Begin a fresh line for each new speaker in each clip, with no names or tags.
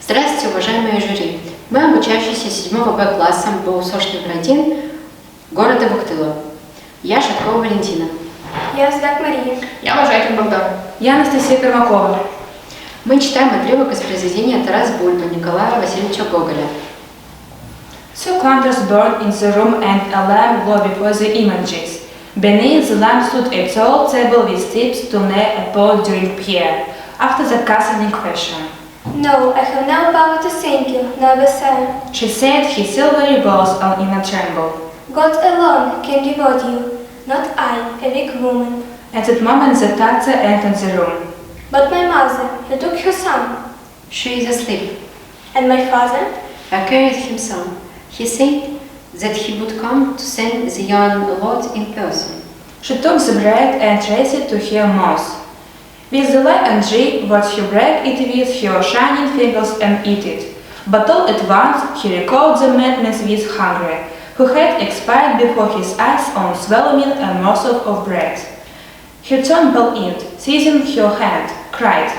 Здравствуйте, уважаемые жюри! Мы обучающиеся 7 Б класса БУСОшный Бродин города Буктыло. Я Шаткова Валентина.
Я Юзьвяк Мария.
Я Можайкин Б.
Я Анастасия Кормокова.
Мы читаем отрывок из произведения Тараса Бульба Николая Васильевича Гоголя.
Two candles burned in the room and a lamp glowed before the images. Beneath the lamp stood a tall table with steps to lay upon during prayer, after the Catholic fashion.
No, I have no power to thank you, noble sir.
She said, his silvery voice all in a tremble.
God alone can reward you, not I, a weak woman.
At that moment the doctor entered the room.
But my mother, who took her son,
She is asleep.
and my father,
I carried him some. He said that he would come to send the young lord in person.
She took the bread and traced it to her mouth. With the light and G, what he break it with her shining fingers and eat it. But all at once he recalled the madness with hunger, who had expired before his eyes on swallowing a morsel of bread. He turned bald-eyed, seizing her hand, cried,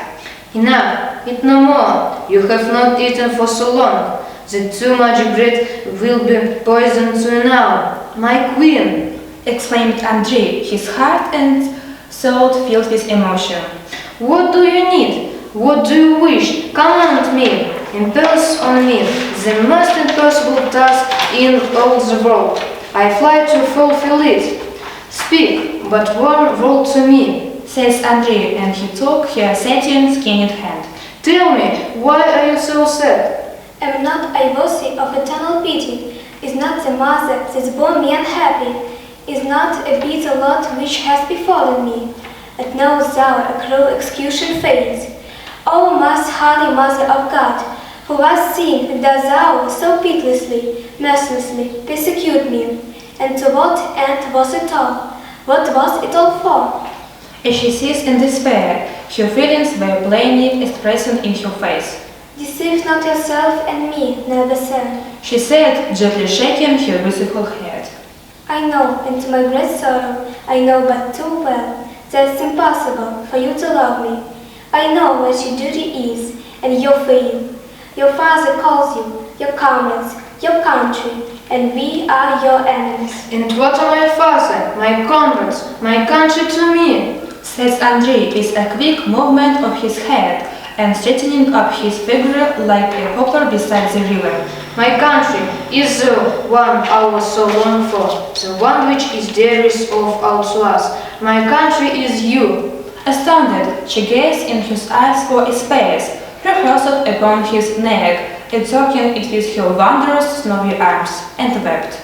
Enough, eat no more. You have not eaten for so long that too much bread will be poisoned to an hour. My queen!
exclaimed Andrei, his heart and soul filled with emotion.
What do you need? What do you wish? Command me. Impose on me the most impossible task in all the world. I fly to fulfill it. Speak, but one word to me,
says Andrei, and he took her satin skinned hand.
Tell me, why are you so sad?
am not I worthy of eternal pity? Is not the mother that bore me unhappy? Is not a bitter lot which has befallen me? And knowest thou a cruel execution fate? O most holy Mother of God, who was seen that thou so pitilessly, mercilessly persecute me, and to what end was it all? What was it all for?
As she ceased in despair, her feelings were plainly expressed in her face.
Deceive not yourself and me, noble sir.
She said, gently shaking her beautiful head.
I know, and to my great sorrow, I know but too well that it's impossible for you to love me. I know what your duty is, and your fame. Your father calls you, your comrades, your country, and we are your enemies.
And what are my father, my comrades, my country to me?
Says Andrei with a quick movement of his head and straightening up his figure like a poplar beside the river.
My country is the one I was so long for, the one which is dearest of all to us. My country is you.
Astounded, she gazed in his eyes for a space, rehearsed upon his neck, encircling it with her wondrous snowy arms, and wept.